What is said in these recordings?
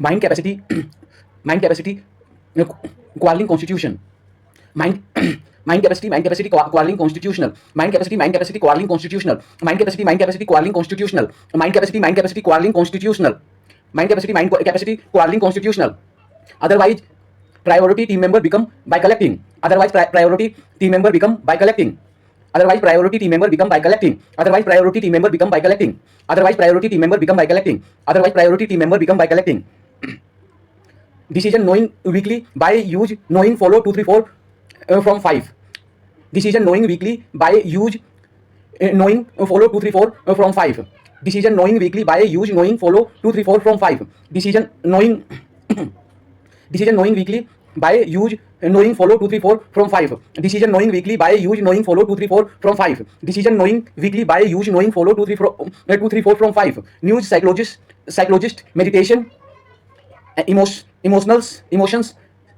mind capacity mind capacity quarreling constitution mind mind capacity quarreling constitutional mind capacity quarreling constitutional mind capacity quarreling constitutional mind capacity quarreling constitutional mind capacity quarreling constitutional. Otherwise priority team member become by collecting. Otherwise priority team member become by collecting. Otherwise priority team member become by collecting. Otherwise priority team member become by collecting. Otherwise priority team member become by collecting. Otherwise priority team member become by collecting. Decision knowing weekly by use knowing follow 2 3 4 from 5. Decision knowing weekly by use knowing follow 2 3 4 from 5. Decision knowing weekly by use knowing follow 2 3 4 from 5. Decision knowing decision knowing weekly by use knowing follow 2 3 4 from 5. Decision knowing weekly by use knowing follow 2 3 4 from 5. Decision knowing weekly by use knowing follow 2 3 4 from 5. News psychologist meditation emotions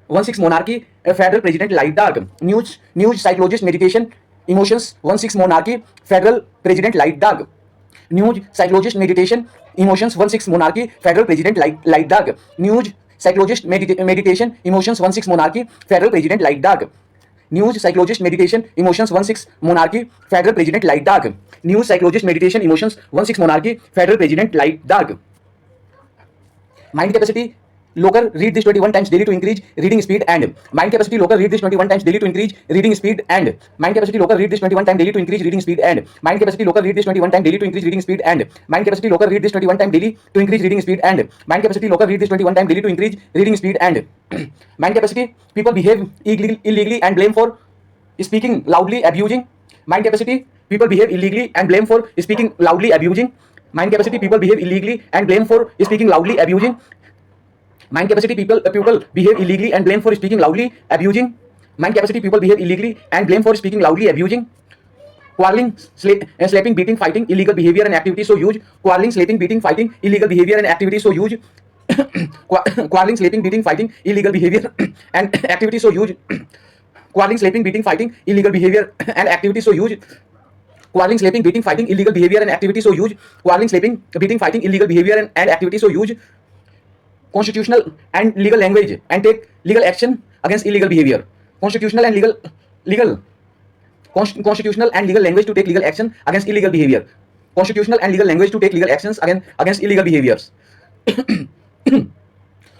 1 6 monarchy federal president light dark. News psychologist meditation emotions 1 6 monarchy federal president light dark. News psychologist meditation emotions 1 6 monarchy federal president light dark. News psychologist meditation emotions 1 6 monarchy federal president light dark. News psychologist meditation emotions 1 6 monarchy federal president light dark. News psychologist meditation emotions 1 6 monarchy federal president light dark. Mind capacity locker read this 21 times daily to increase reading speed and mind capacity locker read this 21 times daily to increase reading speed and mind capacity locker read this 21 times daily to increase reading speed and mind capacity locker read this 21 times daily to increase reading speed and mind capacity locker read this 21 times daily to increase reading speed and mind capacity locker read this 21 times daily to increase reading speed and mind capacity people behave illegally and blame for speaking loudly abusing. Mind capacity people behave illegally and blame for speaking loudly abusing. Mind capacity people behave illegally and blame for speaking loudly abusing. Mind capacity people behave illegally and blame for speaking loudly abusing. Mind capacity people behave illegally and blame for speaking loudly abusing. Quarreling, slapping, beating, fighting, illegal behavior and activity so huge. Quarreling, slapping, beating, fighting, illegal behavior and activity so huge. Quarreling, slapping, beating, fighting, illegal behavior and activity so huge. Quarreling, slapping, beating, fighting, illegal behavior and activity so huge. Quarreling, slapping, beating, fighting, illegal behavior and activity so huge. Quarreling, slapping, beating, fighting, illegal behavior and activity so huge. Constitutional and legal language and take legal action against illegal behavior. Constitutional and constitutional and legal language to take legal action against illegal behavior. Constitutional and legal language to take legal actions against illegal behaviors.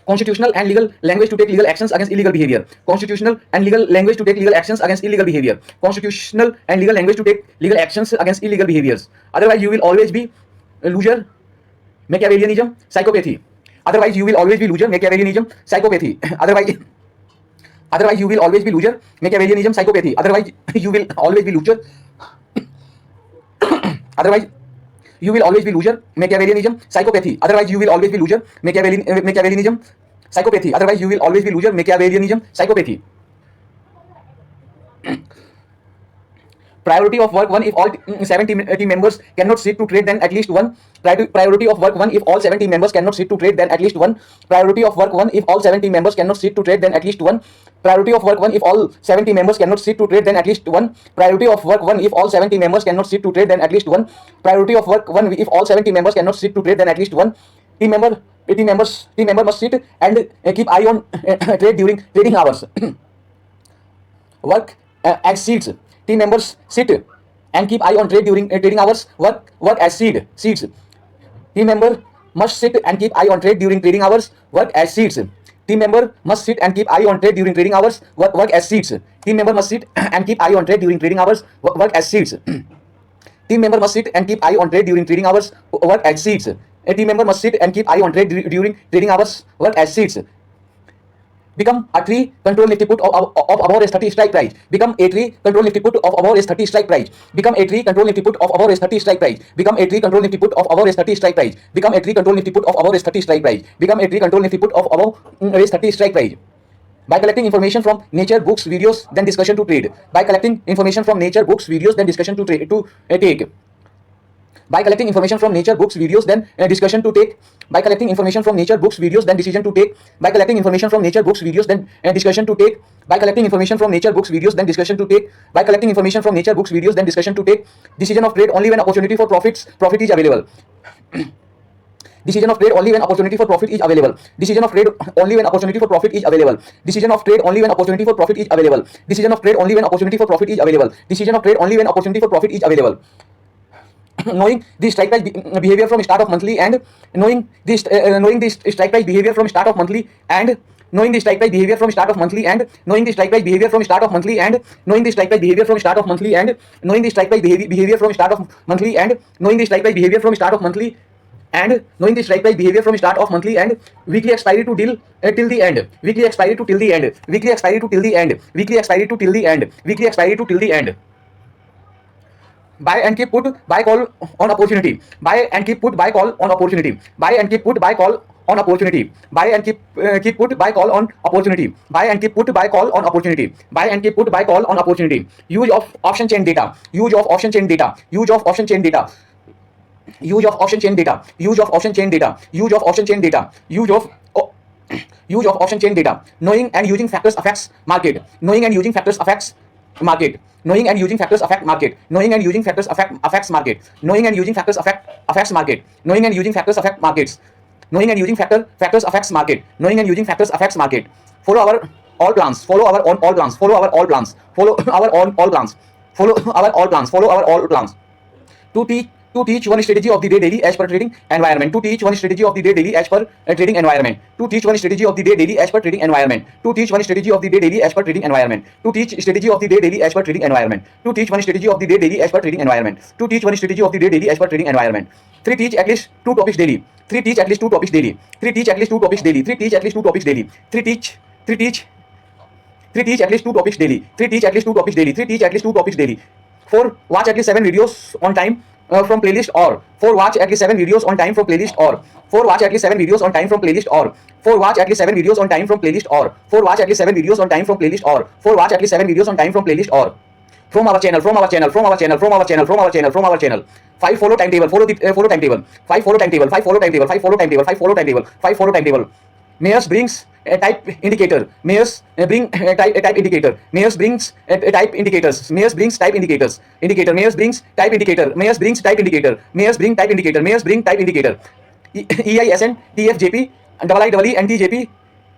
Constitutional and legal language to take legal actions against illegal behavior. Constitutional and legal language to take legal actions against illegal behavior. Constitutional and legal language to take legal actions against illegal behaviors. Otherwise, you will always be a loser. Machiavellianism, psychopathy. Otherwise, you will always be loser. Machiavellianism, psychopathy. Otherwise, you will always be loser. Machiavellianism, psychopathy. Otherwise, you will always be loser. Otherwise, you will always be loser. Machiavellianism, psychopathy. Otherwise, you will always be loser. Machiavellianism, psychopathy. Otherwise, you will always be loser. Machiavellianism, psychopathy. Priority of work 1 if all 7 team members cannot sit to trade then at least 1. Priority of work 1 if all 7 team members cannot sit to trade then at least 1. Priority of work 1 if all 7 team members cannot sit to trade then at least 1. Priority of work 1 if all 7 team members cannot sit to trade then at least 1. Priority of work 1 if all 7 team members cannot sit to trade then at least 1. Priority of work 1 if all 7 team members cannot sit to trade then at least 1. Team member must sit and keep eye on trade during trading hours. Work as seeds. Team members sit and keep eye on trade during trading hours. Work as seeds. Team member must sit and keep eye on trade during trading hours. Work as seeds. Team member must sit and keep eye on trade during trading hours. Work as seeds. Team member must sit and keep eye on trade during trading hours. Work as seeds. Team member must sit and keep eye on trade during trading hours. Work as seeds. A team member must sit and keep eye on trade during trading hours. Work as seeds. Become a tree, control nifty put of above 30 strike price. Become a tree, control nifty put of above 30 strike price. Become a tree, control nifty put of above 30 strike price. Become a tree, control nifty put of above 30 strike price. Become a tree, control nifty put of above 30 strike price. Become a tree, control nifty put of above 30 strike price. By collecting information from nature, books, videos, then discussion to trade. By collecting information from nature, books, videos, then discussion to take. By collecting information from nature, books, videos, then discussion to take. By collecting information from nature, books, videos, then decision to take. By collecting information from nature, books, videos, then discussion to take. By collecting information from nature, books, videos, then discussion to take. By collecting information from nature, books, videos, then discussion to take. Decision of trade only when opportunity for profit is available. Decision of trade only when opportunity for profit is available. Decision of trade only when opportunity for profit is available. Decision of trade only when opportunity for profit is available. Decision of trade only when opportunity for profit is available. Decision of trade only when opportunity for profit is available. Knowing the strike price behavior from start of monthly and knowing the strike price behavior from start of monthly and knowing the strike price behavior from start of monthly and knowing the strike price behavior from start of monthly and knowing the strike price behavior from start of monthly and knowing the strike price behavior from start of monthly and knowing the strike price behavior from start of monthly and knowing the strike price behavior from start of monthly and weekly expiry to till the end, weekly expiry to till the end, weekly expiry to till the end, weekly expiry to till the end, weekly expiry to till the end. Buy and keep put, buy call on opportunity, buy and keep put, buy call on opportunity, buy and keep put, buy call on opportunity, buy and keep put, buy call on opportunity, buy and keep put, buy call on opportunity, buy and keep put, buy call on opportunity. Use of option chain data, use of option chain data, use of option chain data, use of option chain data, use of option chain data, use of option chain data, use of option chain data. Knowing and using factors affects market, knowing and using factors affects market, knowing and using factors affect market, knowing and using factors affects market, knowing and using factors affects market, knowing and using factors affect markets, knowing and using factors affects market, knowing and using factors affects market. Follow our all plans, follow our all plans, follow our all plans, follow our all plans, follow our all plans, follow our all plans. To teach one strategy of the day daily as per trading environment. To teach one strategy of the day daily as per trading environment. To teach one strategy of the day daily as per trading environment. To teach one strategy of the day daily as per trading environment. To teach strategy of the day daily as per trading environment. To teach one strategy of the day daily as per trading environment. To teach one strategy of the day daily as per trading environment. 3 teach at least 2 topics daily. 3 teach at least 2 topics daily. 3 teach at least 2 topics daily. 3 teach at least 2 topics daily. 3 teach at least 2 topics daily. 3 teach at least 2 topics daily. 3 teach at least 2 topics daily. 4 watch at least 7 videos on time from playlist or 4 watch at least 7 videos on time from playlist or 4 watch at least 7 videos on time from playlist or 4 watch at least 7 videos on time from playlist or 4 watch at least 7 videos on time from playlist or 4 watch at least 7 videos on time from playlist or from our channel, from our channel, from our channel, from our channel, from our channel, from our channel. 5 follow timetable, follow the follow timetable. 5 follow timetable, 5 follow timetable, 5 follow timetable, 5 follow timetable, 5 follow timetable. Mayors brings a type indicator. Mayors bring a type indicator. Mayors brings type indicators. Mayors brings type indicators. Indicator. Mayors brings type indicator. Mayors brings type indicator. Mayors bring type indicator. Mayors bring type indicator. EISN TFJP IIE NTJP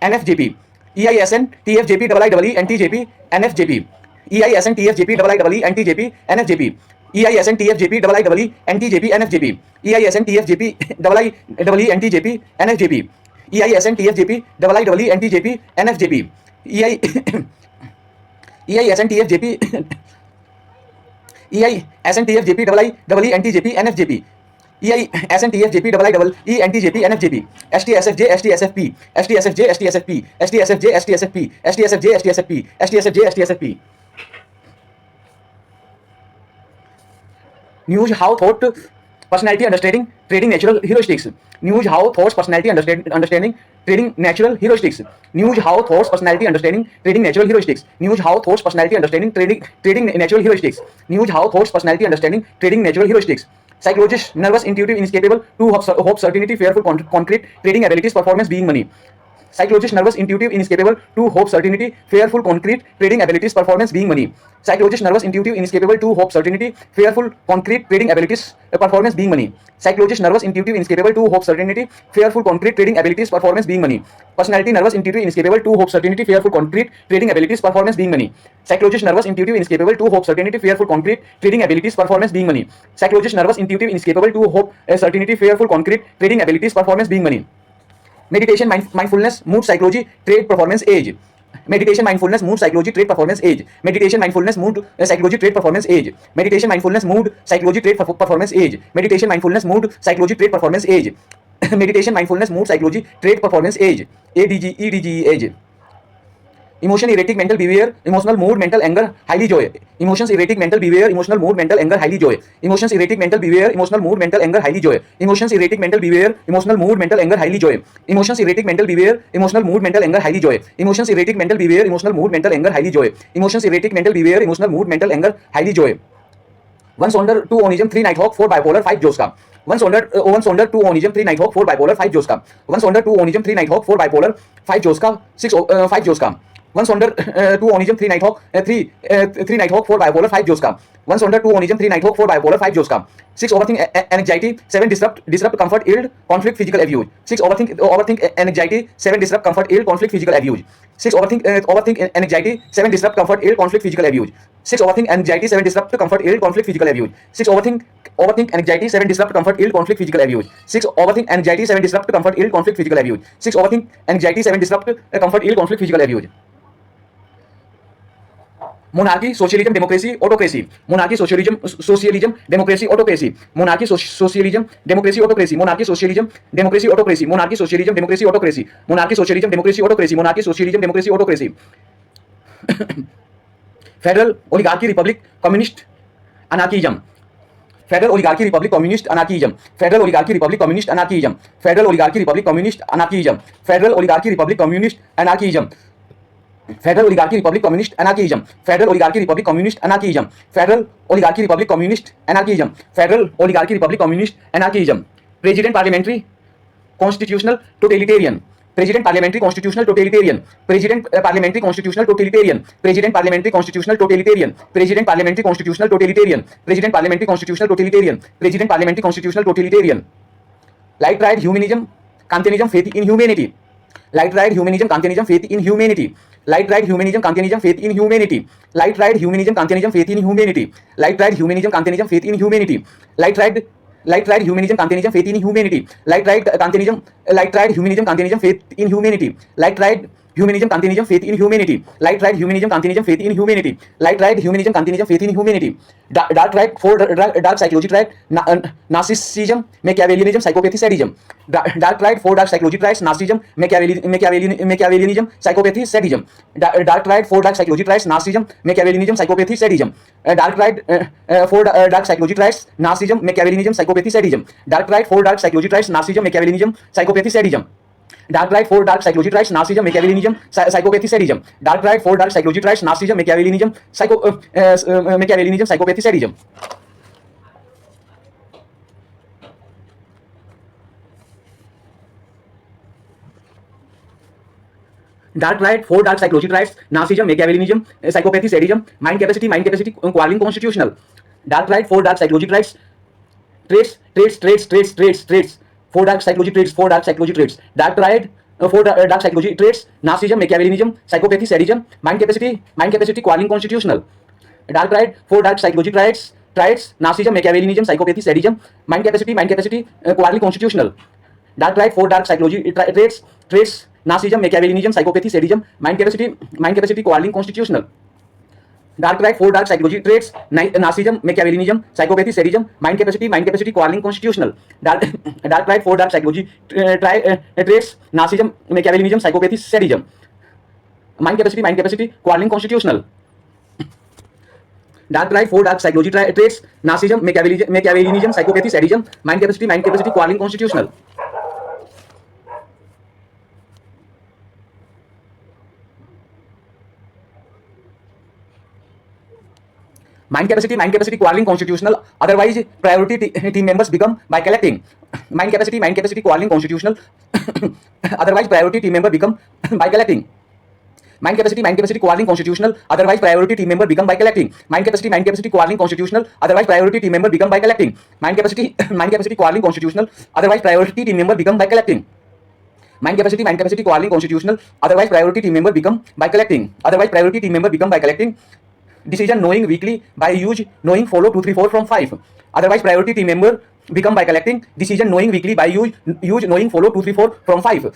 NFJP. EISN TFJP IIE NTJP NFJP. EISN TFJP IIE NTJP NFJP. EISN TFJP IIE NTJP NFJP. EISN TFJP IIE NTJP NFJP. EISN TFJP IIE NTJP NFJP. EISN TFJP EISN TFJP IIE NTJP NFJP. EISN TFJP IIE NTJP NFJP. STSFJ STSFP STSFJ STSFP STSFJ STSFP STSFJ STSFP STSFJ STSFP. News how thought personality understanding trading natural heuristics. News how thoughts personality understanding trading natural heuristics. News how thoughts personality understanding trading natural heuristics. News how thoughts personality understanding trading natural heuristics. News how thoughts personality understanding trading natural heuristics. Psychologist nervous intuitive incapable to hope certainty fearful concrete trading abilities performance being money. Psychologist nervous intuitive incapable to hope certainty fearful concrete trading abilities performance being money. Psychologist nervous intuitive incapable to hope certainty fearful concrete trading abilities performance being money. Psychologist nervous intuitive incapable to hope certainty fearful concrete trading abilities performance being money. Personality nervous intuitive incapable to hope certainty fearful concrete trading abilities performance being money. Psychologist nervous intuitive incapable to hope certainty fearful concrete trading abilities performance being money. Psychologist nervous intuitive incapable to hope certainty fearful concrete trading abilities performance being money. Meditation, mindfulness, mood, psychology, trade, performance, age. Meditation, mindfulness, mood, psychology, trade, performance, age. Meditation, mindfulness, mood, psychology, trade, performance, age. Meditation, mindfulness, mood, psychology, trade, performance, age. Meditation, mindfulness, mood, psychology, trade, performance, age. Meditation, mindfulness, mood, psychology, trade, performance, age. ADGE, age. Emotion, erratic, mental behavior, emotional mood, mental anger, highly joy. Emotions, erratic, mental behavior, emotional mood, mental anger, highly joy. Emotions, erratic, mental behavior, emotional mood, mental anger, highly joy. Emotions, erratic, mental behavior, emotional mood, mental anger, highly joy. Emotions, erratic, mental behavior, emotional mood, mental anger, highly joy. Emotions, erratic, mental behavior, emotional mood, mental anger, highly joy. Emotions, erratic, mental behavior, emotional mood, mental anger, highly joy. 1 Sonder, 2 Onism, 3 Nighthawk, 4 Bipolar, 5 Joska. 1 Sonder, 2 Onism, 3 Nighthawk, 4 Bipolar, 5 Joska. 1 Sonder, 2 Onism, 3 Nighthawk, 4 Bipolar, 5 Joska, 5 Joska. 1 Sonder 2 Onism 3 Nighthawk 3 Nighthawk 4 Bipolar 5 Joska. 1 Sonder 2 Onism 3 Nighthawk 4 Bipolar 5 Joska. 6 Overthink Anxiety 7 Disrupt Comfort Ill Conflict Physical Abuse. 6 Overthink Anxiety 7 Disrupt Comfort Ill Conflict Physical Abuse. 6 Overthink Anxiety 7 Disrupt Comfort Ill Conflict Physical Abuse. 6 Overthink Anxiety 7 Disrupt Comfort Ill Conflict Physical Abuse. 6 Overthink Anxiety 7 Disrupt Comfort Ill Conflict Physical Abuse. 6 Overthink Anxiety 7 Disrupt Comfort Ill Conflict Physical Abuse. 6 Overthink Anxiety 7 Disrupt Comfort Ill Conflict Physical Abuse. Monarchy, socialism, democracy, autocracy. Monarchy, socialism, democracy, autocracy. Monarchy, socialism, democracy, autocracy. Monarchy, socialism, democracy, autocracy. Monarchy, socialism, democracy, autocracy. Monarchy, socialism, democracy, autocracy. Monarchy, socialism, democracy, autocracy. Federal oligarchy, republic, communist, anarchism. Federal oligarchy, republic, communist, anarchism. Federal oligarchy, republic, communist, anarchism. Federal oligarchy, republic, communist, anarchism. Federal oligarchy, republic, communist, anarchism. Federal Oligarchy Republic Communist Anarchism. Federal Oligarchy Republic Communist Anarchism. Federal Oligarchy Republic Communist Anarchism. Federal Oligarchy Republic Communist Anarchism. President Parliamentary Constitutional Totalitarian. President Parliamentary Constitutional Totalitarian. President Parliamentary Constitutional Totalitarian. President Parliamentary Constitutional Totalitarian. President Parliamentary Constitutional Totalitarian. President Parliamentary Constitutional Totalitarian. President Parliamentary Constitutional Totalitarian. Light Ride Humanism, Kantianism, Faith in Humanity. Light Ride Humanism, Kantianism, Faith in Humanity. Light Ride Humanism, Kantianism, Faith in Humanity. Light Ride Humanism, Kantianism, Faith in Humanity. Light Ride Humanism, Kantianism, Faith in Humanity. Light Ride Humanism, Kantianism, Faith in Humanity. Light Ride Humanism, Kantianism, Faith in Humanity. Light Ride Humanism, Kantianism, Faith in Humanity. Light Ride Humanism, Kantianism, Faith in Humanity. Light Ride Humanism, Kantianism, Faith in Humanity. Dark Ride for Dark Psychology Track, Narcissism, Machiavellianism, Psychopathy, Sadism. Dark Ride for Dark Psychology Tracks, Narcissism, Machiavellianism, Psychopathy, Sadism. Dark Ride for Dark Psychology Tracks, Narcissism, Machiavellianism, Psychopathy, Sadism. Dark Ride for Dark Psychology Tracks, Narcissism, Machiavellianism, Psychopathy, Sadism. Dark Ride for Dark Psychology Tracks, Narcissism, Machiavellianism, Psychopathy, Sadism. Dark Ride for Dark Psychology Tracks, Narcissism, Machiavellianism, Psychopathy, Sadism. Dark Ride for Dark Psychology Tracks, Narcissism, Machiavellianism, Machiavellianism, Psychopathy, Sadism. Dark Ride for Dark Psychology Tracks, Narcissism, Machiavellianism, Psychopathy, Sadism. Mind capacity, Quarreling, Constitutional. Dark Ride for Dark Psychology Tracks, traits. For Dark Psychology traits. Dark Ride for Dark Psychology traits, Narcissism, Machiavellianism, Psychopathy, Sadism. Mind capacity, Quarreling, Constitutional. Dark Ride for Dark Psychology traits, Narcissism, Machiavellianism, Psychopathy, Sadism. Mind capacity, Quarreling, Constitutional. Dark Ride for Dark Psychology traits, Narcissism, Machiavellianism, Psychopathy, Sadism. Mind capacity, Quarreling, Constitutional. Dark Ride for Dark Psychology traits, Narcissism, Machiavellianism, Psychopathy, Sadism. Mind capacity, Quarreling, Constitutional. Dark Ride for Dark Psychology traits, Narcissism, Machiavellianism, Psychopathy, Sadism. Mind capacity, Quarreling, Constitutional. Dark Ride for Dark Psychology traits, Narcissism, Machiavellianism, Psychopathy, Sadism. Mind capacity, Quarreling, Constitutional. Mind capacity, Quarreling, Constitutional. Otherwise, priority team members become by collecting. Mind capacity, Quarreling, Constitutional. Otherwise, priority team member become by collecting. Mind capacity, Quarreling, Constitutional. Otherwise, priority team member become by collecting. Mind capacity, Quarreling, Constitutional. Otherwise, priority team member become by collecting. Mind capacity, Quarreling, Constitutional. Otherwise, priority team member become by collecting. Mind capacity, Quarreling, Constitutional. Otherwise, priority team member become by collecting. Otherwise, priority team member become by collecting. Decision knowing weekly by use knowing follow 2 3 4 from 5. Otherwise, priority team member become by collecting. Decision knowing weekly by use knowing follow 2 3 4 from 5.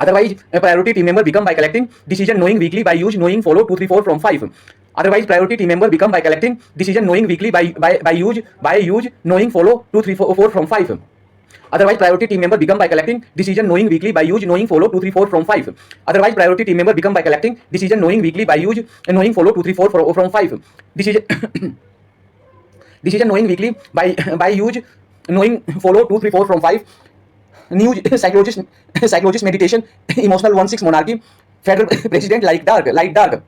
Otherwise, priority team member become by collecting. Decision knowing weekly by use knowing follow 2 3 4 from 5. Otherwise, priority team member become by collecting. Decision knowing weekly by use knowing follow 2 3 4 from 5. Otherwise, priority team member become by collecting. Decision knowing weekly by use knowing follow 2 3 4 from 5. Otherwise, priority team member become by collecting. Decision knowing weekly by use knowing follow 2 3 4 from 5. Decision knowing weekly by use knowing follow 2 3 4 from 5. News psychologist meditation emotional 1/6 monarchy federal president light dark.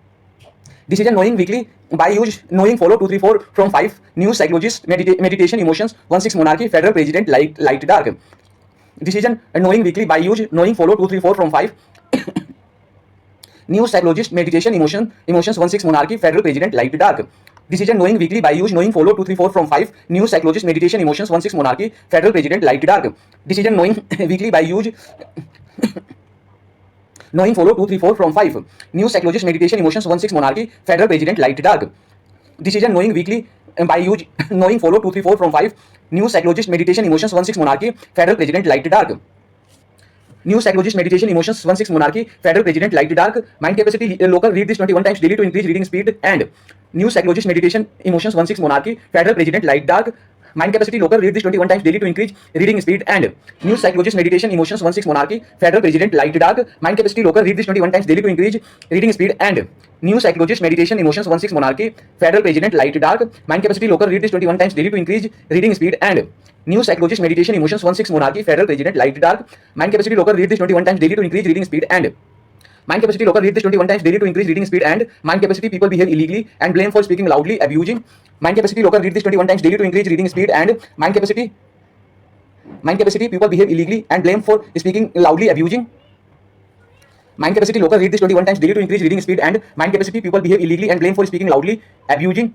Decision knowing weekly by use knowing follow 2 3 4 from 5. News psychologist meditation emotions 1/6 monarchy federal president light dark. Decision knowing weekly by use knowing follow 2 3 4 from 5. News, psychologist, meditation, emotions 1-6 monarchy, federal president, light dark. Decision knowing weekly by use, knowing follow 2, 3, 4 from 5. News, psychologist, meditation, emotions 1-6 monarchy, federal president, light dark. Decision knowing weekly by use, knowing follow 2, 3, 4 from 5. News, psychologist, meditation, emotions 1-6 monarchy, federal president, light dark. Decision knowing weekly by use, knowing follow 2, 3, 4 from 5. News, psychologist, meditation, emotions 1-6 monarchy, federal president, light dark. News, psychologist, meditation, emotions 1-6 monarchy, federal president, light dark. Mind capacity local, read this 21 times daily to increase reading speed. And news, psychologist, meditation, emotions 1-6 monarchy, federal president, light dark. Mind capacity local, read this 21 times daily to increase reading speed. And news, psychologist, meditation, emotions 1-6 monarchy, federal president, light dark. Mind capacity local, read this 21 times daily to increase reading speed. And news, psychologist, meditation, emotions 1-6 monarchy, federal president, light dark. Mind capacity local, read this 21 times daily to increase reading speed. And news, psychologist, meditation, emotions 1-6 monarchy, federal president, light dark. Mind capacity local, read this 21 times daily to increase reading speed. And mind capacity local, read this 21 times daily to increase reading speed. And mind capacity people behave illegally and blame for speaking loudly, abusing. Mind capacity local, read this 21 times daily to increase reading speed. And mind capacity people behave illegally and blame for speaking loudly, abusing. Mind capacity local, read this 21 times daily to increase reading speed. And mind capacity people behave illegally and blame for speaking loudly, abusing.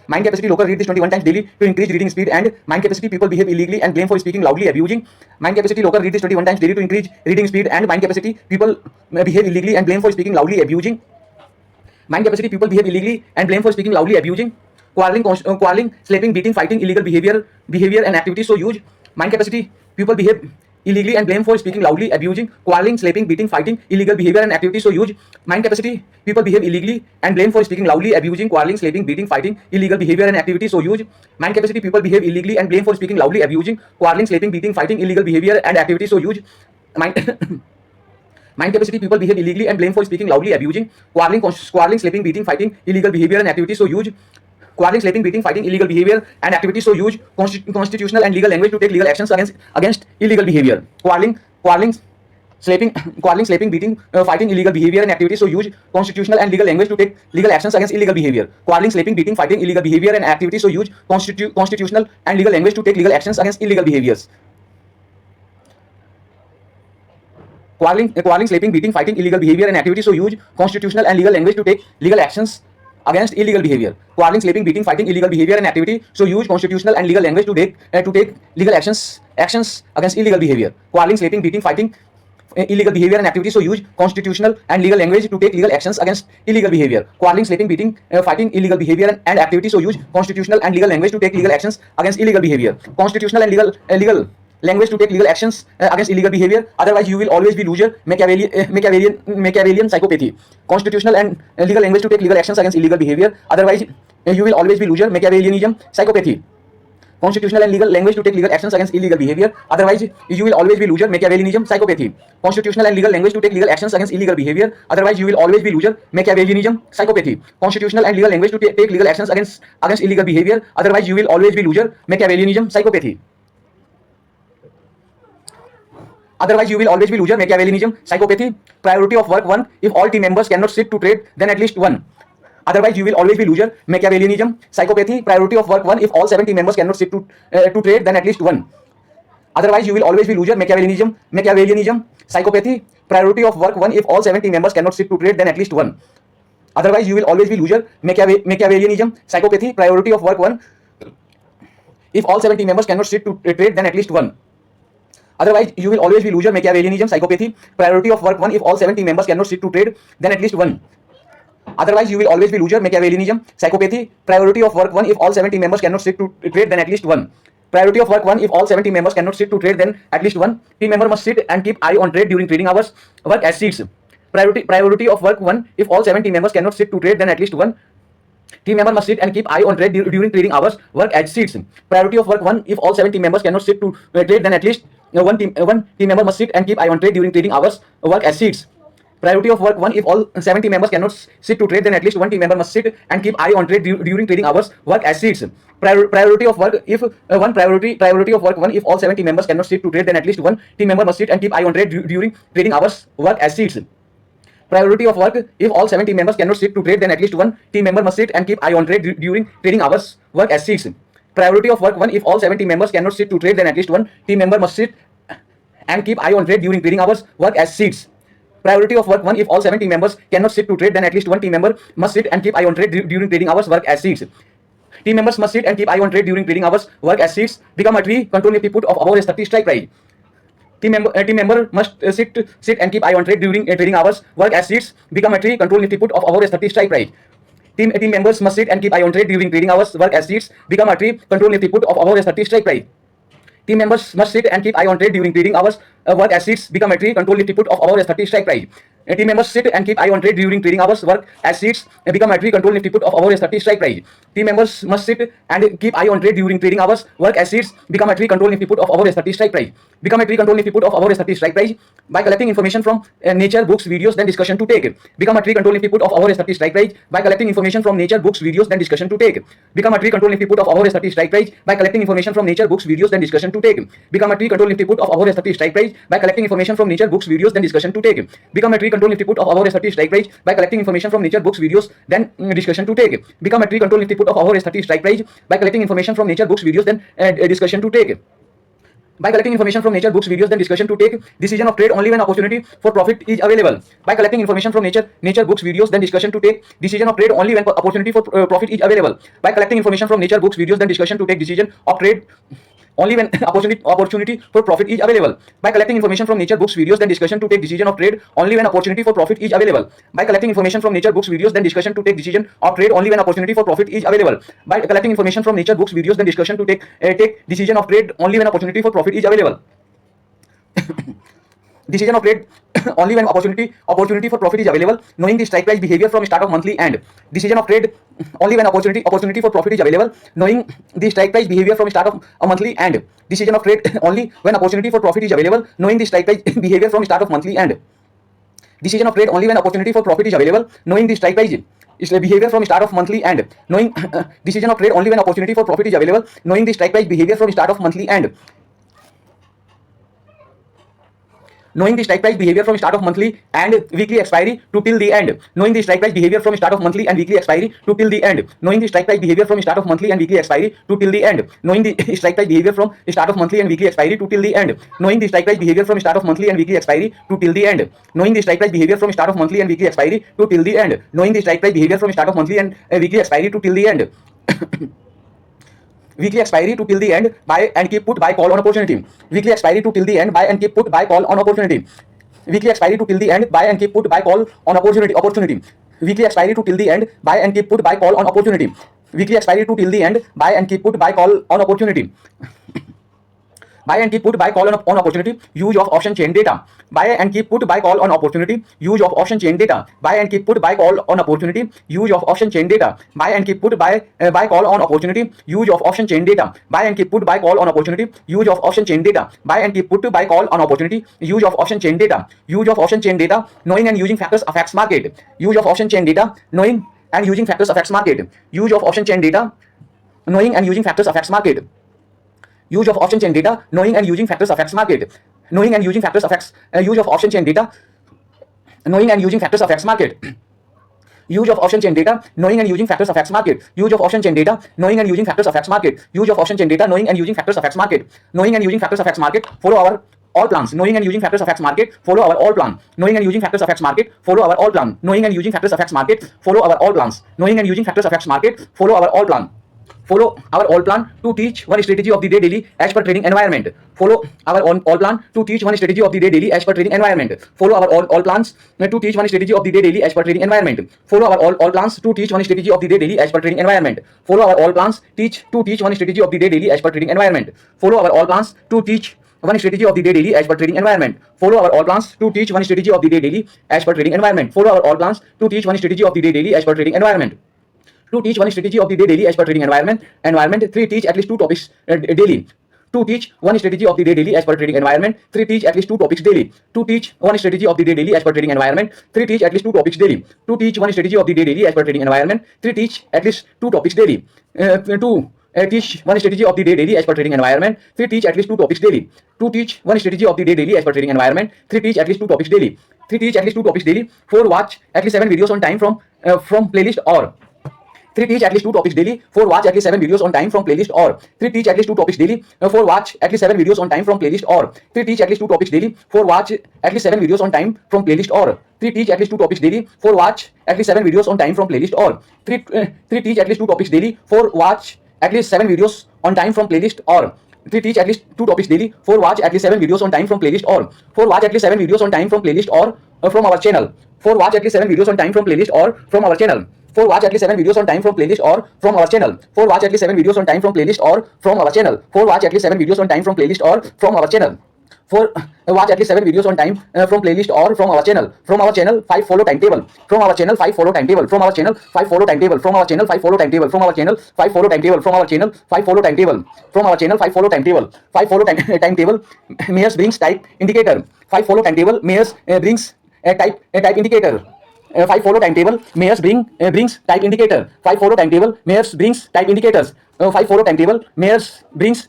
Mind capacity local, read this 21 times daily to increase reading speed. And mind capacity people behave illegally and blame for speaking loudly, abusing. Mind capacity local, read this 21 times daily to increase reading speed. And mind capacity people behave illegally and blame for speaking loudly, abusing. Mind capacity people behave illegally and blame for speaking loudly, abusing. Quarreling, slapping, beating, fighting, illegal behavior and activities so huge. Mind capacity people behave illegally and blame for speaking loudly, abusing. Quarreling, slapping, beating, fighting, illegal behavior and activities so huge. Mind capacity people behave illegally and blame for speaking loudly, abusing. Quarreling, slapping, beating, fighting, illegal behavior and activities so huge. Mind capacity people behave illegally and blame for speaking loudly, abusing. Quarreling, slapping, beating, fighting, illegal behavior and activities so huge. Mind capacity people behave illegally and blame for speaking loudly, abusing. Quarreling, slapping, beating, fighting, illegal behavior and activities so huge. Quarreling, slapping, beating, fighting, illegal behavior and activities so huge. Constitutional and legal language to take legal actions against illegal behavior. Quarreling, slapping, beating, fighting, illegal behavior and activities so huge. Constitutional and legal language to take legal actions against illegal behavior. Quarreling, slapping, beating, fighting, illegal behavior and activities so huge. Constitutional and legal language to take legal actions against illegal behaviors. Quarreling, slapping, beating, fighting, illegal behavior and activities so huge. Constitutional and legal language to take legal actions against illegal behavior. Quarreling, slapping, beating, fighting, illegal behavior and activity so huge. Constitutional and legal language to take legal actions against illegal behavior. Quarreling, slapping, beating, fighting, illegal behavior and activity so huge. Constitutional and legal language to take legal actions against illegal behavior. Quarreling, slapping, beating, fighting, illegal behavior and activity so huge. Constitutional and legal language to take legal actions against illegal behavior. Constitutional and legal language to take legal actions against illegal behavior. Otherwise, you will always be loser. Machiavellian psychopathy. Constitutional and legal language to take legal actions against illegal behavior. Otherwise, you will always be loser. Machiavellianism, psychopathy. Constitutional and legal language to take legal actions against illegal behavior. Otherwise, you will always be loser. Machiavellianism, psychopathy. Constitutional and legal language to take legal actions against illegal behavior. Otherwise, you will always be loser. Machiavellianism, psychopathy. Constitutional and legal language to take legal actions against illegal behavior. Otherwise, you will always be loser. Machiavellianism, psychopathy. Otherwise, you will always be loser. Machiavellianism, psychopathy. Priority of work 1. If all team members cannot sit to trade, then at least 1. Otherwise, you will always be loser. Machiavellianism, psychopathy. Priority of work 1. If all 7 team members cannot sit to trade, then at least 1. Otherwise, you will always be loser. Machiavellianism, psychopathy. Priority of work 1. If all 7 team members cannot sit to trade, then at least 1. Otherwise, you will always be loser. Machiavellianism, psychopathy. Priority of work 1. If all 7 team members cannot sit to trade, then at least 1. Otherwise, you will always be loser. Machiavellianism, psychopathy. Priority of work 1. If all 7 team members cannot sit to trade, then at least 1. Otherwise, you will always be loser. Machiavellianism, psychopathy. Priority of work 1. If all 7 team members cannot sit to trade, then at least 1. Priority of work 1. If all 7 team members cannot sit to trade, then at least 1. Team member must sit and keep eye on trade during trading hours. Work as seats. Priority of work 1. If all 7 team members cannot sit to trade, then at least 1. Team member must sit and keep eye on trade during trading hours. Work as seats. Priority of work 1. If all 7 team members cannot sit to trade, then at least one team member must sit and keep eye on trade during trading hours. Work as seats. Priority of work 1. If all 7 team members cannot sit to trade, then at least one team member must sit and keep eye on trade during trading hours. Work as seats. Priority of work if priority of work 1. If all 7 team members cannot sit to trade, then at least one team member must sit and keep eye on trade during trading hours. Work as seats. Priority of work if all 7 team members cannot sit to trade, then at least one team member must sit and keep eye on trade during trading hours. Work as seats. Priority of work 1. If all 7 team members cannot sit to trade, then at least one team member must sit and keep eye on trade during trading hours. Work as seats. Priority of work 1. If all 7 team members cannot sit to trade, then at least one team member must sit and keep eye on trade during trading hours. Work as seats. Team members must sit and keep eye on trade during trading hours. Work as seats. Become a tree. Control Nifty put of above is 30 strike price. Team member must sit and keep eye on trade during trading hours. Work as seats. Become a tree. Control Nifty put of above is 30 strike price. Team members must sit and keep eye on trade during trading hours. Work as seats. Become a tree. Control Nifty put of above is 30 strike price. Team members must sit and keep eye on trade during trading hours. Work as seats. Become a tree. Control Nifty put of above is 30 strike price. Team members sit and keep eye on trade during trading hours. Work as seats. Become a tree. Control Nifty put of above is 30 strike price. Team members must sit and keep eye on trade during trading hours. Work as seats. Become a tree. Control Nifty put of above is 30 strike price. Become a tree. Control Nifty put of above is 30 strike price. By collecting information from nature, books, videos, then discussion to take. Become a tree. Control Nifty put of above is 30 strike price. By collecting information from nature, books, videos, then discussion to take. Become a tree. Control Nifty put of above is 30 strike price. By collecting information from nature, books, videos, then discussion to take. Become a tree. Control Nifty put of above is 30 strike price. By collecting information from nature, books, videos, then discussion to take. Become a tree. Control Nifty put of above is 30 strike price. By collecting information from nature, books, videos, then discussion to take. Become a tree. Control Nifty put of above is 30 strike price. By collecting information from nature, books, videos, then discussion to take. By collecting information from nature, books, videos, then discussion to take. Decision of trade only when opportunity for profit is available. By collecting information from nature, books, videos, then discussion to take. Decision of trade only when opportunity for profit is available. By collecting information from nature, books, videos, then discussion to take. Decision of trade only when opportunity for profit is available. By collecting information from nature, books, videos, then discussion to take. Decision of trade only when opportunity for profit is available. By collecting information from nature, books, videos, then discussion to take. Decision of trade only when opportunity for profit is available. By collecting information from nature, books, videos, then discussion to take decision of trade only when opportunity for profit is available. Decision of trade only when opportunity for profit is available. Knowing the strike price behavior from start of monthly end. Decision of trade only when opportunity for profit is available. Knowing the strike price behavior from start of a monthly end. Decision of trade only when opportunity for profit is available. Knowing the strike price behavior from start of monthly end. Decision of trade only when opportunity for profit is available. Knowing the strike price behavior from start of monthly end. Knowing decision of trade only when opportunity for profit is available. Knowing the strike price behavior from start of monthly end. Knowing the strike price behavior from start of monthly and weekly expiry to till the end. Knowing the strike price behavior from start of monthly and weekly expiry to till the end. Knowing the strike price behavior from start of monthly and weekly expiry to till the end. Knowing the strike price behavior from start of monthly and weekly expiry to till the end. Knowing the strike price behavior from start of monthly and weekly expiry to till the end. Knowing the strike price behavior from start of monthly and weekly expiry to till the end. Knowing the strike price behavior from start of monthly and weekly expiry to till the end. Weekly expiry to till the end. Buy and keep put, buy, call on opportunity. Weekly expiry to till the end. Buy and keep put, buy, call on opportunity. Weekly expiry to till the end. Buy and keep put, buy, call on opportunity. Weekly expiry to till the end. Buy and keep put, buy, call on opportunity. Weekly expiry to till the end. Buy and keep put, buy, call on opportunity. Buy and keep put, buy, call on opportunity. Use of option chain data. Buy and keep put, buy, call on opportunity. Use of option chain data. Buy and keep put, buy, call on opportunity. Use of option chain data. Buy and keep put, buy, call on opportunity. Use of option chain data. Buy and keep put, buy, call on opportunity. Use of option chain data. Buy and keep put, buy, call on opportunity. Use of option chain data. Use of option chain data. Knowing and using factors affects market. Use of option chain data. Knowing and using factors affects market. Use of option chain data. Knowing and using factors affects market. Use of option chain data. Knowing and using factors affects market. Knowing and using factors affects use of option chain data. Knowing and using factors affects market. Use of option chain data. Knowing and using factors affects market. Use of option chain data. Knowing and using factors affects market. Use of option chain data. Knowing and using factors affects market. Knowing and using factors affects market. Follow our all plans. Knowing and using factors affects market. Follow our all plan. Knowing and using factors affects market. Follow our all plan. Knowing and using factors affects market. Follow our all plans. Knowing and using factors affects market. Follow our all plan. Follow our all plan to teach one strategy of the day daily as per trading environment. Follow our all plan to teach one strategy of the day daily as per trading environment. Follow our all plans to teach one strategy of the day daily as per trading environment. Follow our all plans to teach one strategy of the day daily as per trading environment. Follow our all plans to teach one strategy of the day daily as per trading environment. Follow our all plans to teach one strategy of the day daily as per trading environment. Follow our all plans to teach one strategy of the day daily as per trading environment. Follow our all plans to teach one strategy of the day daily as per trading environment. To teach one strategy of the day daily as per trading environment. 3. Teach at least 2 topics daily. To teach one strategy of the day daily as per trading environment. 3. Teach at least 2 topics daily. To teach one strategy of the day daily as per trading environment. 3. Teach at least 2 topics daily. To teach one strategy of the day daily as per trading environment. 3. Teach at least 2 topics daily. Teach one strategy of the day daily as per trading environment. 3. Teach at least 2 topics daily. To teach one strategy of the day daily as per trading environment. 3. Teach at least 2 topics daily. 3. Teach at least 2 topics daily. 4. Watch at least 7 videos on time from playlist or 3. Teach at least 2 topics daily. 4. Watch at least 7 videos on time from playlist or 3. Teach at least 2 topics daily. 4. Watch at least 7 videos on time from playlist or 3. Teach at least 2 topics daily. 4. Watch at least 7 videos on time from playlist or 3. Teach at least 2 topics daily. 4. Watch at least 7 videos on time from playlist or 3. Teach at least 2 topics daily. 4. Watch at least 7 videos on time from playlist or 3. Teach at least 2 topics daily. 4. Watch at least 7 videos on time from playlist or 4. Watch at least 7 videos on time from playlist or from our channel. 4. Watch at least 7 videos on time from playlist or from our channel. 4. Watch at least 7 videos on time from playlist or from our channel. 4. Watch at least 7 videos on time from playlist or from our channel. 4. Watch at least 7 videos on time from playlist or from our channel. 4. Watch at least 7 videos on time from playlist or from our channel. From our channel 5 follow timetable. From our channel 5 follow timetable. From our channel 5 follow timetable. From our channel 5 follow timetable. From our channel 5 follow timetable. From our channel 5 follow timetable. From our channel 5 follow timetable. 5 follow timetable. Mayors brings type indicator. 5 follow timetable. Mayors brings type indicator. 5 follow timetable. Mayors brings type indicator. 5 follow timetable. Mayors brings type indicators. 5 follow timetable. Mayors brings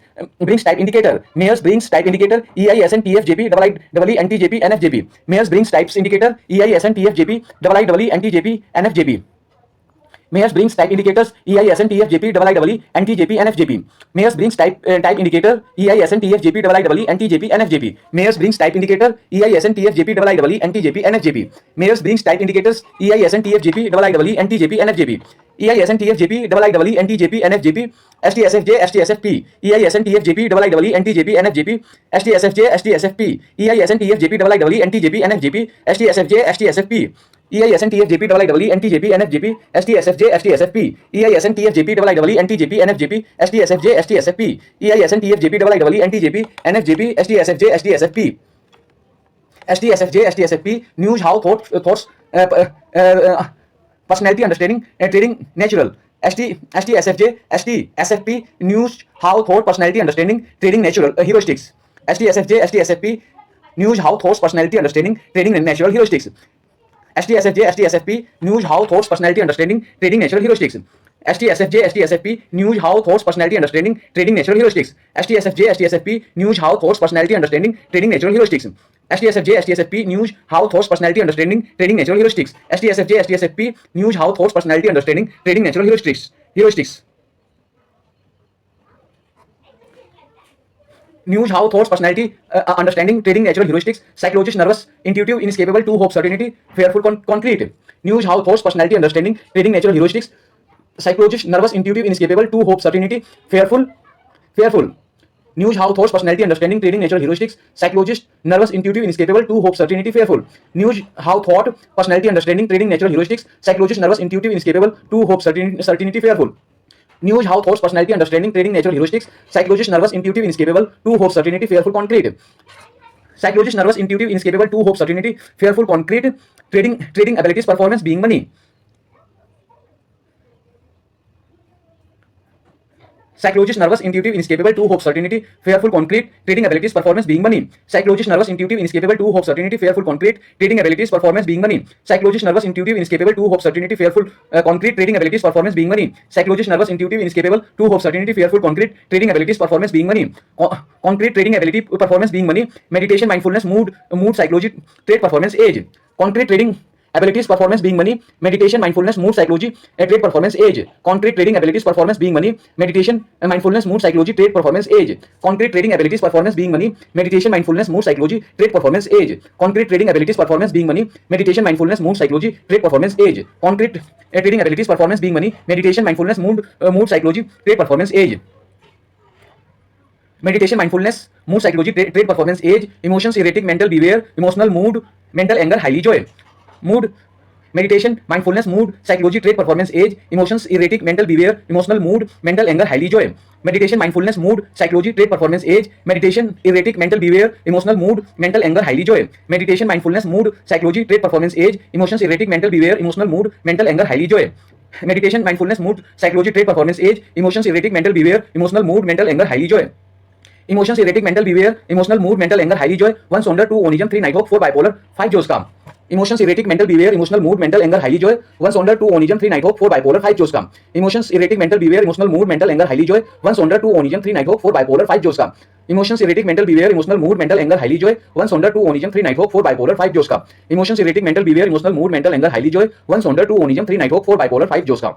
type indicator. Mayors brings type indicator. EISN TFJP IIE NTJP NFJP. Mayors brings types indicator. EISN TFJP IIE NTJP NFJP. Mayors brings type indicators. EISN TFJP IIE NTJP NFJP. Mayors brings type indicator. EISN TFJP IIE NTJP NFJP. Mayors brings type indicator. EISN TFJP IIE NTJP NFJP. Mayors brings type indicators. EISN TFJP IIE NTJP NFJP. EISN TFJP IIE NTJP NFJP. STSFJ STSFP. EISN TFJP IIE NTJP NFJP. STSFJ STSFP. EISN TFJP IIE NTJP NFJP. STSFJ STSFP. EISN TFJP IIE NTJP NFJP. STSFJ STSFP. EISN TFJP IIE NTJP NFJP. STSFJ STSFP. EISN TFJP IIE NTJP NFJP. STSFJ STSFP. STSFJ STSFP. News how thoughts personality understanding trading natural. STSFJ STSFP. News how thought personality understanding trading natural heuristics. STSFJ STSFP. News how thoughts personality understanding trading natural heuristics. STSFJ STSFP. News how thoughts personality understanding trading natural heuristics. STSFJ STSFP. News how thoughts personality understanding trading natural heuristics. STSFJ STSFP. News how thoughts personality understanding trading natural heuristics. STSFJ STSFP. News how thoughts personality understanding trading natural heuristics. STSFJ STSFP. News how thoughts personality understanding trading natural heuristics. News how thoughts personality understanding trading natural heuristics. Psychologist nervous intuitive inescapable to hope certainty fearful concrete. News how thoughts personality understanding trading natural heuristics. Psychologist nervous intuitive inescapable to hope certainty fearful. News how thoughts personality understanding trading natural heuristics. Psychologist nervous intuitive inescapable to hope certainty fearful. News how thought personality understanding trading natural heuristics. Psychologist nervous intuitive inescapable to hope certainty fearful. News how thoughts personality understanding trading natural heuristics. Psychologist nervous intuitive inescapable to hope certainty fearful concrete. Psychologist nervous intuitive inescapable to hope certainty fearful concrete. Trading abilities performance being money. Psychologist nervous intuitive inescapable to hope certainty fearful concrete trading abilities performance being money. Psychologist nervous intuitive inescapable to hope certainty fearful concrete trading abilities performance being money. Psychologist nervous intuitive inescapable to hope certainty fearful concrete trading abilities performance being money. Psychologist nervous intuitive inescapable to hope certainty fearful concrete trading abilities performance being money. Concrete trading ability performance being money. Meditation mindfulness mood psychology trade performance age. Concrete trading abilities performance being money. Meditation mindfulness mood psychology trade performance age. Concrete trading abilities performance being money. Meditation mindfulness mood psychology trade performance age. Concrete trading abilities performance being money. Meditation mindfulness mood psychology trade performance age. Concrete trading abilities performance being money. Meditation mindfulness mood psychology trade performance age. Concrete trading abilities performance being money. Meditation mindfulness mood psychology trade performance age. Meditation mindfulness mood psychology trade performance age. Emotions erratic mental behavior emotional mood mental anger highly joy. Mood meditation mindfulness mood psychology trait performance age emotions erratic mental behavior emotional mood mental anger highly joy. Meditation mindfulness mood psychology trait performance age meditation erratic mental behavior emotional mood mental anger highly joy. Meditation mindfulness mood psychology trait performance age emotions erratic mental behavior emotional mood mental anger highly joy. Meditation mindfulness mood psychology trait performance age emotions erratic mental behavior emotional mood mental anger highly joy. Emotions erratic mental behavior emotional mood mental anger highly joy 1 sonder 2 onism 3 nighthawk 4 bipolar 5 जोश काम. Emotions erratic mental behavior emotional mood mental anger highly joy 1 sonder 2 onism 3 nighthawk 4 bipolar 5 जोश काम. Emotions erratic mental behavior emotional mood mental anger highly joy 1 sonder 2 onism 3 nighthawk 4 bipolar 5 जोश काम. Emotions erratic mental behavior emotional mood mental anger highly joy 1 sonder 2 onism 3 nighthawk 4 bipolar 5 जोश काम. Emotions erratic mental behavior emotional mood mental anger highly joy 1 sonder 2 onism 3 nighthawk 4 bipolar 5 जोश काम.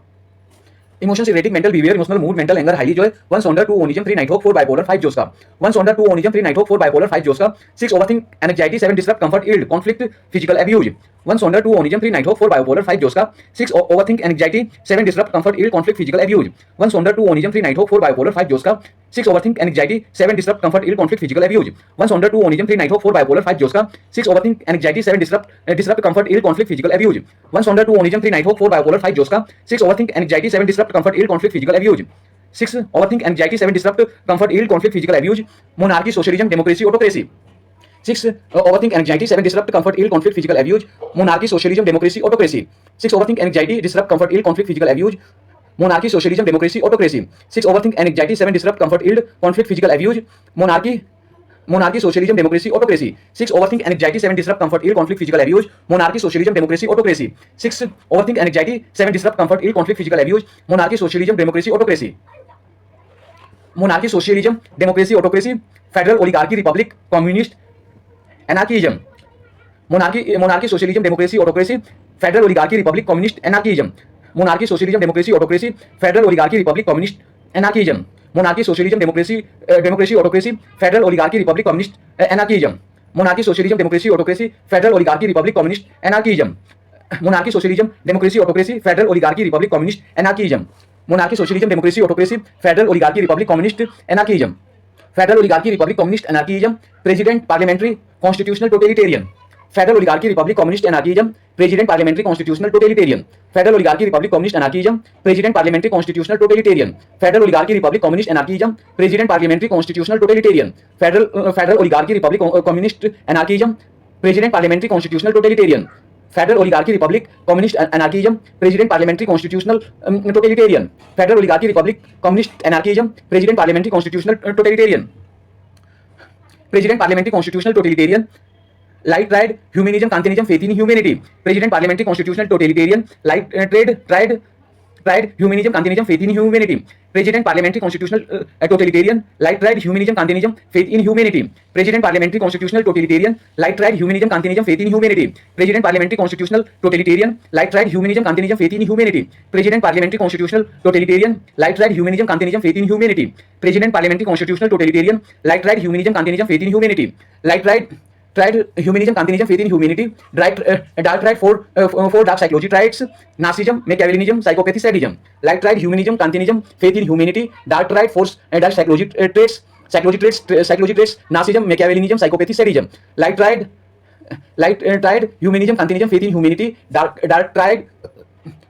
Emotions, erratic mental behavior, emotional mood, mental anger, highly joy. 1 sonder, 2 onism, 3 nighthawk, 4 bipolar, 5 joska. 1 sonder, 2 onism, 3 nighthawk, 4 bipolar, 5 joska. 6 overthink, anxiety, 7 disrupt, comfort, ill, conflict, physical abuse. 1 sonder, 2 onism, 3 nighthawk, 4 bipolar, 5 joska. 6 overthink, anxiety, 7 disrupt, comfort, ill, conflict, physical abuse. 1 sonder, 2 onism, 3 nighthawk, 4 bipolar, 5 joska. 6 overthink, anxiety, 7 disrupt, comfort, ill, conflict, physical abuse. 1 sonder, 2 onism, 3 nighthawk, 4 bipolar, 5 joska. 6 overthink, anxiety, 7 disrupt, comfort, ill, conflict, physical abuse. 1 sonder, 2 onism, 3 nighthawk, 4 bipolar, 5 joska. 6 overthink, anxiety, 7 disrupt, comfort, ill, conflict, physical abuse. 6 overthink, anxiety, 7 disrupt, comfort, ill, conflict, physical abuse. Monarchy, socialism, democracy, autocracy. 6 overthink, anxiety, 7 disrupt, comfort, ill, conflict, physical abuse. Monarchy, socialism, democracy, autocracy. 6 overthink, anxiety, disrupt, comfort, ill, conflict, physical abuse. Monarchy, socialism, democracy, autocracy. 6 overthink, anxiety, 7 disrupt, comfort, ill, conflict, physical abuse. Monarchy, socialism, democracy, autocracy. 6 overthink, anxiety, 7 disrupt, comfort, ill, conflict, physical abuse. Monarchy, socialism, democracy, autocracy. 6 overthink, anxiety, 7 disrupt, comfort, ill, conflict, physical abuse. Monarchy, socialism, democracy, autocracy. Monarchy, socialism, democracy, autocracy. Federal, oligarchy, republic, communist, anarchism. Monarchy, socialism, democracy, autocracy. Federal, oligarchy, republic, communist, anarchism. Monarchy, socialism, democracy, autocracy. Federal, oligarchy, republic, communist, anarchism. Monarchy, socialism, democracy, autocracy. Federal, oligarchy, republic, communist, anarchism. Monarchy, socialism, democracy, autocracy. Federal, oligarchy, republic, communist, anarchism. Monarchy, socialism, democracy, autocracy. Federal, oligarchy, republic, communist, anarchism. Monarchy, socialism, democracy, autocracy. Federal, oligarchy, republic, communist, anarchism. Federal, oligarchy, republic, communist, anarchism. President, parliamentary, constitutional, totalitarian. Federal, oligarchy, republic, communist, anarchism. President, parliamentary, constitutional, totalitarian. Federal, oligarchy, republic, communist, anarchism. President, parliamentary, constitutional, totalitarian. Federal, oligarchy, republic, communist, anarchism. President, parliamentary, constitutional, totalitarian. Federal oligarchy, republic, communist, anarchism. President, parliamentary, constitutional, totalitarian. Federal oligarchy, republic, communist, anarchism. President, parliamentary, constitutional, totalitarian. Federal oligarchy, republic, communist, anarchism. President, parliamentary, constitutional, totalitarian. President, parliamentary, constitutional, totalitarian. Light trade, humanism, Kantianism, faith in humanity. President, parliamentary, constitutional, totalitarian. Light trade, humanism, Kantianism, faith in humanity. President, parliamentary, constitutional, totalitarian. Light trade, humanism, Kantianism, faith in humanity. President, parliamentary, constitutional, totalitarian. Light trade, humanism, Kantianism, faith in humanity. President, parliamentary, constitutional, totalitarian. Light trade, humanism, Kantianism, faith in humanity. President, parliamentary, constitutional, totalitarian. Light trade, humanism, Kantianism, faith in humanity. President, parliamentary, constitutional, totalitarian. Light trade, humanism, Kantianism, faith in humanity. Light tried humanism, Kantianism, faith in humanity. Dark tried four dark psychology traits: narcissism, Machiavellianism, psychopathy, sadism. Light tried humanism, Kantianism, faith in humanity. Dark tried four dark psychology traits: narcissism, Machiavellianism, psychopathy, sadism. Light tried humanism, Kantianism, faith in humanity. Dark tried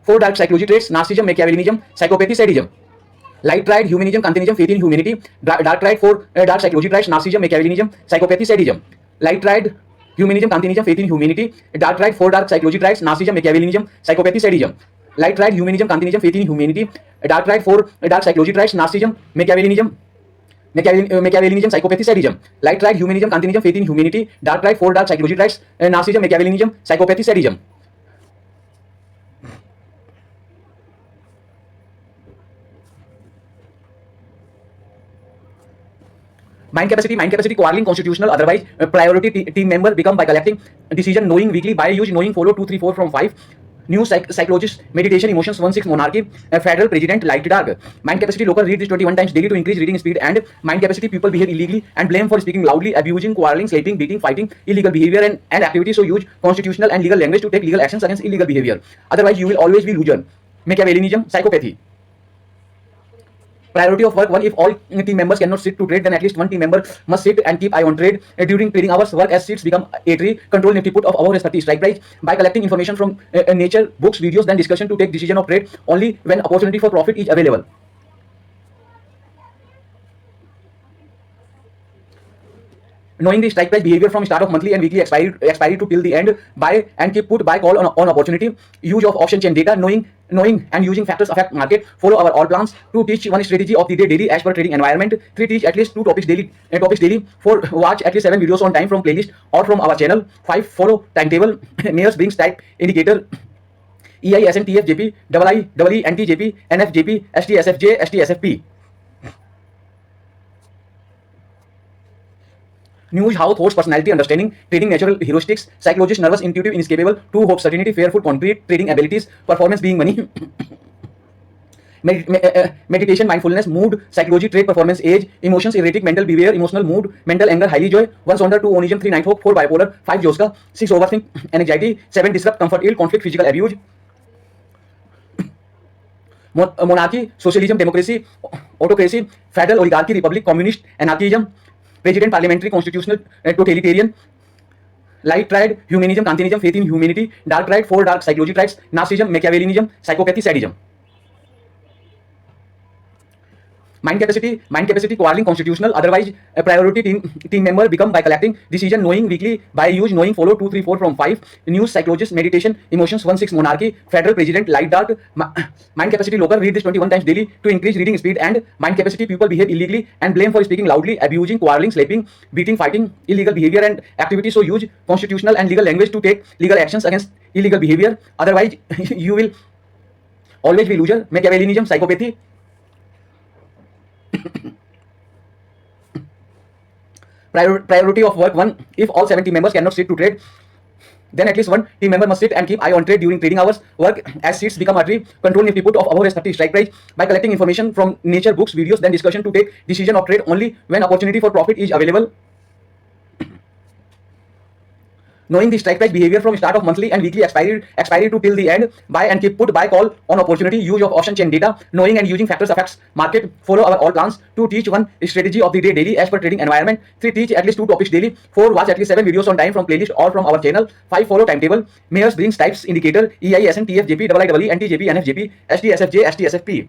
four dark psychology traits: narcissism, Machiavellianism, psychopathy, sadism. Light tried humanism, Kantianism, faith in humanity. Dark tried four dark psychology traits: narcissism, Machiavellianism, psychopathy, sadism. Light tried humanism, Kantianism, faith in humanity. Dark tried four dark psychology traits: narcissism, Machiavellianism, psychopathy, sadism. Light tried humanism, Kantianism, faith in humanity. Dark tried four dark psychology traits: narcissism, Machiavellianism, psychopathy, sadism. Light tried humanism, Kantianism, faith in humanity. Dark tried four dark psychology traits: narcissism, Machiavellianism, psychopathy, sadism. Mind capacity, quarreling, constitutional, otherwise, priority team member become by collecting decision, knowing weekly, by use, knowing follow 2, 3, 4 from 5. New psychologist, meditation, emotions, 1, 6, monarchy, federal president, light dark. Mind capacity, local, read this 21 times daily to increase reading speed. And mind capacity, people behave illegally and blame for speaking loudly, abusing, quarreling, sleeping, beating, fighting, illegal behavior and activities. So use constitutional and legal language to take legal actions against illegal behavior. Otherwise, you will always be loser. Machiavellianism, psychopathy. Priority of work: 1. If all team members cannot sit to trade, then at least one team member must sit and keep eye on trade. During trading hours, work as seats become a tree. Control nifty put of our respective strike price by collecting information from nature, books, videos, then discussion to take decision of trade only when opportunity for profit is available. Knowing the strike price behavior from start of monthly and weekly expiry to till the end. Buy and keep put, buy call on opportunity. Use of option chain data. Knowing and using factors affect market. Follow our all plans. 2. Teach one strategy of the day daily as per trading environment. 3. Teach at least 2 topics daily. 4. Watch at least 7 videos on time from playlist or from our channel. 5. Follow timetable. Mayors brings type indicator. EI, SNTF, JP, II, NT, JP, NF, JP, ST, SFJ, ST, SFP. News, how thoughts, personality, understanding, trading, natural heuristics, psychologist, nervous, intuitive, inescapable. 2. Hope, certainty, fearful, concrete, trading abilities, performance being money. meditation, mindfulness, mood, psychology, trait, performance, age, emotions, erratic, mental behavior, emotional mood, mental anger, highly joy, 1 sonder, 2 onism, 3 night hawk, 4 bipolar, 5 joska, 6 overthink, anxiety, 7 disrupt, comfort, ill, conflict, physical abuse, monarchy, socialism, democracy, autocracy, federal oligarchy, republic, communist, anarchism, president, parliamentary, constitutional, totalitarian, light triad, humanism, Kantianism, faith in humanity, dark triad, 4 dark psychology triads, narcissism, Machiavellianism, psychopathy, sadism. Mind capacity, quarreling, constitutional, otherwise a priority team member become by collecting, decision, knowing, weekly, by use, knowing, follow, 2, 3, 4 from 5, news, psychologist, meditation, emotions, 1, 6, monarchy, federal president, light dark, mind capacity, local, read this 21 times daily to increase reading speed, and mind capacity, people behave illegally and blame for speaking loudly, abusing, quarreling, slapping, beating, fighting, illegal behavior and activities, so use constitutional and legal language to take legal actions against illegal behavior, otherwise you will always be loser, Machiavellianism, psychopathy. Priority of work 1. If all 70 members cannot sit to trade, then at least one team member must sit and keep eye on trade during trading hours. Work as seats become artery. Control nifty put of above respective strike price by collecting information from nature, books, videos, then discussion to take decision of trade only when opportunity for profit is available. Knowing the strike price behavior from start of monthly and weekly expiry to till the end, buy and keep put, buy call on opportunity, use of option chain data, knowing and using factors affects market, follow our all plans. 2. Teach one strategy of the day daily as per trading environment. 3. Teach at least 2 topics daily. 4. Watch at least 7 videos on time from playlist or from our channel. 5. Follow timetable. Mayors brings types indicator EISN, TFJP, IIEE, NTJP, NFJP, STSFJ, STSFP.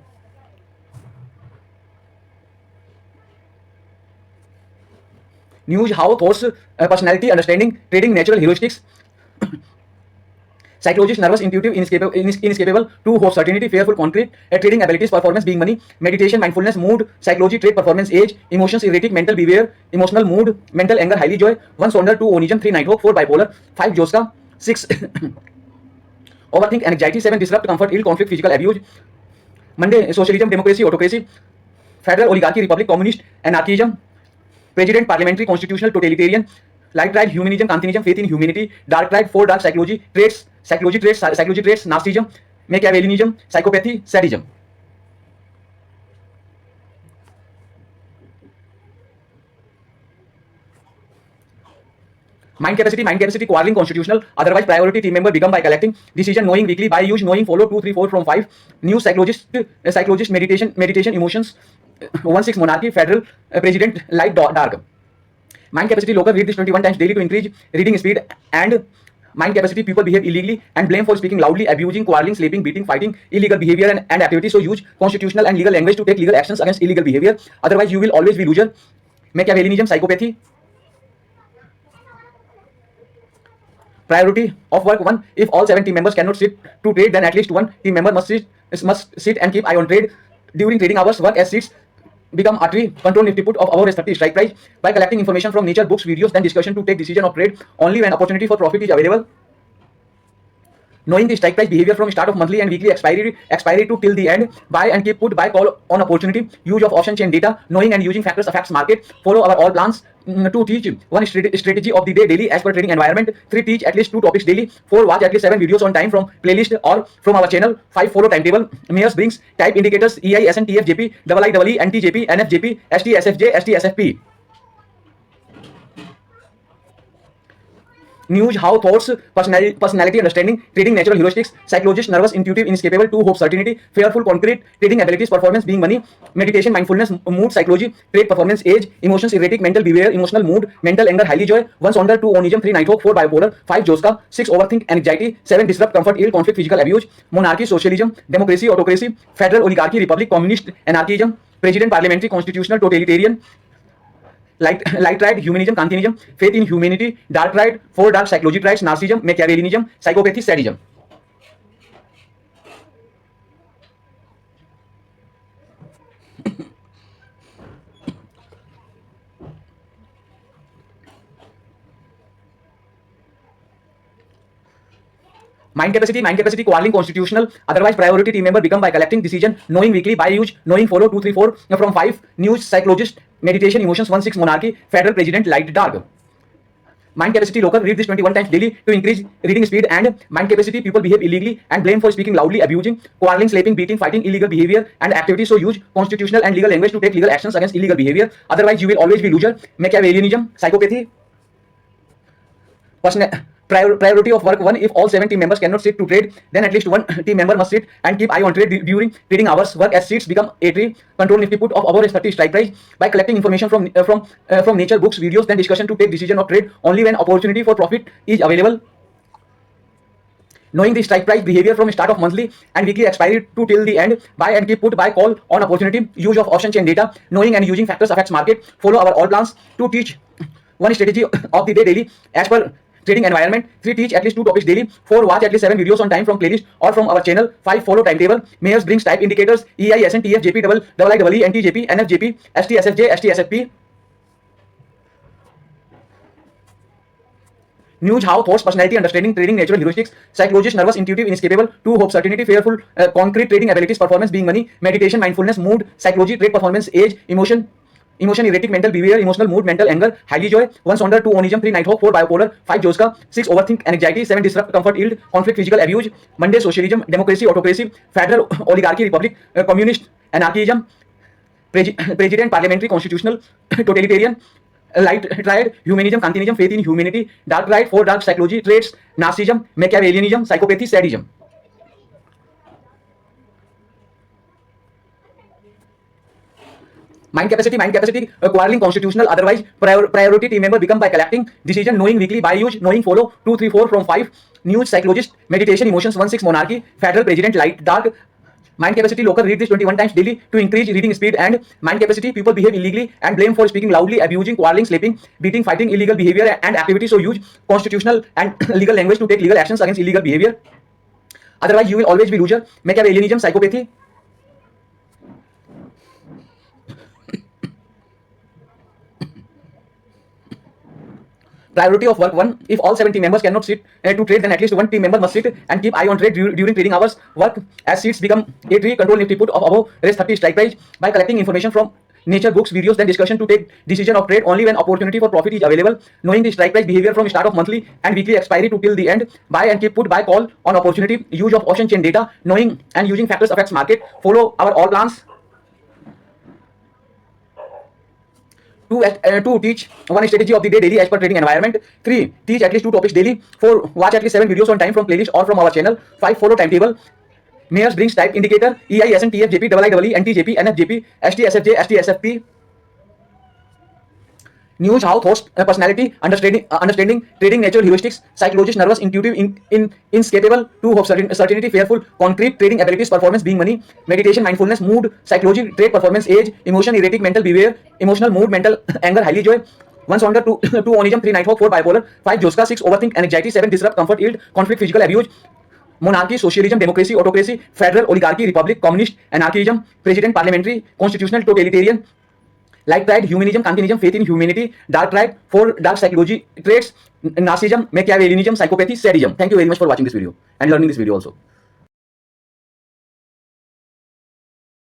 News, how, thoughts, personality, understanding, trading, natural heuristics, psychologist, nervous, intuitive, inescapable, to hope, certainty, fearful, concrete, trading abilities, performance, being money, meditation, mindfulness, mood, psychology, trait, performance, age, emotions, erratic, mental behavior, emotional mood, mental anger, highly joy, 1 sonder, 2 onism, 3 night hawk, 4 bipolar, 5 joska, 6 overthink, anxiety, 7 disrupt, comfort, ill, conflict, physical abuse, Monday, socialism, democracy, autocracy, federal oligarchy, republic, communist, anarchism, president, parliamentary, constitutional, totalitarian, light triad, humanism, Kantianism, faith in humanity, dark triad, 4 dark psychology traits, narcissism, Machiavellianism, psychopathy, sadism. Mind capacity, quarreling, constitutional, otherwise priority team member become by collecting, decision, knowing, weekly, by use, knowing, follow, 2, 3, 4 from 5, news, psychologist, meditation, emotions, 1, 6, monarchy, federal president, light dark. Mind capacity, local, read this 21 times daily to increase reading speed, and mind capacity, people behave illegally and blame for speaking loudly, abusing, quarreling, slapping, beating, fighting, illegal behavior and activities, so use constitutional and legal language to take legal actions against illegal behavior, otherwise you will always be loser, Machiavellianism, psychopathy. Priority of work 1. If all 7 team members cannot sit to trade, then at least one team member must sit and keep eye on trade during trading hours. Work as seats become artery. Control nifty put of our respective strike price by collecting information from nature, books, videos, then discussion to take decision of trade only when opportunity for profit is available. Knowing the strike price behavior from start of monthly and weekly expiry to till the end, buy and keep put, buy call on opportunity, use of option chain data, knowing and using factors affects market, follow our all plans. 2. Teach one strategy of the day daily as per trading environment. 3. Teach at least 2 topics daily. 4. Watch at least 7 videos on time from playlist or from our channel. 5. Follow timetable. Mayors brings type indicators EISN, TFJP, IIEE, NTJP, NFJP, STSFJ, STSFP. News, how, thoughts, personality, understanding, trading, natural heuristics, psychologist, nervous, intuitive, inescapable, to hope, certainty, fearful, concrete, trading abilities, performance, being money, meditation, mindfulness, mood, psychology, trait, performance, age, emotions, erratic, mental behavior, emotional mood, mental anger, highly joy, 1 sonder, 2 onism, 3 night hawk, 4 bipolar, 5 joska, 6 overthink, anxiety, 7 disrupt, comfort, ill, conflict, physical abuse, monarchy, socialism, democracy, autocracy, federal oligarchy, republic, communist, anarchism, president, parliamentary, constitutional, totalitarian, light triad, humanism, Kantianism, faith in humanity, dark triad, 4 dark psychology triads, narcissism, Machiavellianism, psychopathy, sadism. Mind capacity, quarreling, constitutional, otherwise priority team member become by collecting, decision, knowing, weekly, by use, knowing, follow, 2, 3, 4 from 5, news, psychologist, meditation, emotions, 1, 6, monarchy, federal president, light dark. Mind capacity local, read this 21 times daily to increase reading speed and mind capacity. People behave illegally and blame for speaking loudly, abusing, quarreling, slapping, beating, fighting, illegal behavior and activities. So use constitutional and legal language to take legal actions against illegal behavior. Otherwise, you will always be loser. Machiavellianism, psychopathy, priority of work 1. If all 7 team members cannot sit to trade, then at least one team member must sit and keep eye on trade during trading hours. Work as seats become a tree. Control nifty put of above 30 strike price by collecting information from nature, books, videos, then discussion to take decision of trade only when opportunity for profit is available. Knowing the strike price behavior from start of monthly and weekly expiry to till the end. Buy and keep put, buy call on opportunity. Use of option chain data. Knowing and using factors affects market. Follow our all plans. To teach one strategy of the day daily as per trading environment. 3. Teach at least 2 topics daily. 4. Watch at least 7 videos on time from playlist or from our channel. 5. Follow timetable. Mayors brings type indicators EI, SN, TF, JP, IIE, NTJP, NFJP, ST, SFJ, ST, SFP. News how thoughts, personality, understanding, trading, natural heuristics, psychologist, nervous, intuitive, inescapable, 2. Hope, certainty, fearful, concrete, trading abilities, performance, being money, meditation, mindfulness, mood, psychology, trade performance, age, emotion, erratic, mental behavior, emotional mood, mental anger, highly joy, 1. Sonder, 2. Onism, 3. Nighthawk, 4. Bipolar, 5. Joska, 6. Overthink, anxiety, 7. Disrupt, comfort, yield, conflict, physical abuse, Monday, socialism, democracy, autocracy, federal oligarchy, republic, communist, anarchism, president, parliamentary, constitutional, totalitarian, light triad, humanism, Kantianism, faith in humanity, dark triad, 4. Dark psychology, traits, narcissism, Machiavellianism, psychopathy, sadism. Mind capacity, quarreling, constitutional, otherwise priority team member become by collecting decision, knowing weekly, by use, knowing follow, 2, 3, 4 from 5, news, psychologist, meditation, emotions, 1, 6, monarchy, federal, president, light, dark, mind capacity local, read this 21 times daily to increase reading speed and mind capacity. People behave illegally and blame for speaking loudly, abusing, quarreling, slapping, beating, fighting, illegal behavior and activities. So use constitutional and legal language to take legal actions against illegal behavior. Otherwise, you will always be loser. Machiavellianism, psychopathy. Priority of work 1. If all 7 team members cannot sit to trade, then at least one team member must sit and keep eye on trade during trading hours. Work as seats become a tree. Control nifty put of above 30 strike price by collecting information from nature, books, videos, then discussion to take decision of trade only when opportunity for profit is available. Knowing the strike price behavior from start of monthly and weekly expiry to till the end. Buy and keep put, buy call on opportunity. Use of option chain data. Knowing and using factors affects market. Follow our all plans. To teach one strategy of the day daily as per trading environment. 3. Teach at least 2 topics daily. 4. Watch at least 7 videos on time from playlist or from our channel. 5. Follow timetable. Mayors brings type indicator EI, SN, TF, JP, IIE, NTJP, NFJP, ST, SFJ, ST, SFP. News how thoughts, personality, understanding, trading, natural heuristics, psychologist, nervous, intuitive, inescapable, 2. Hope, certainty, fearful, concrete, trading abilities, performance, being money, meditation, mindfulness, mood, psychology, trade performance, age, emotion, erratic, mental behavior, emotional mood, mental anger, highly joy, 1. Sonder, 2. Onism, 3. Nighthawk, 4. Bipolar, 5. Joska, 6. Overthink, anxiety, 7. Disrupt, comfort, yield, conflict, physical abuse, monarchy, socialism, democracy, autocracy, federal oligarchy, republic, communist, anarchism, president, parliamentary, constitutional, totalitarian, light triad, humanism, Kantianism, faith in humanity, dark triad, 4. Dark psychology, traits, narcissism, Machiavellianism, psychopathy, sadism. Thank you very much for watching this video and learning this video also.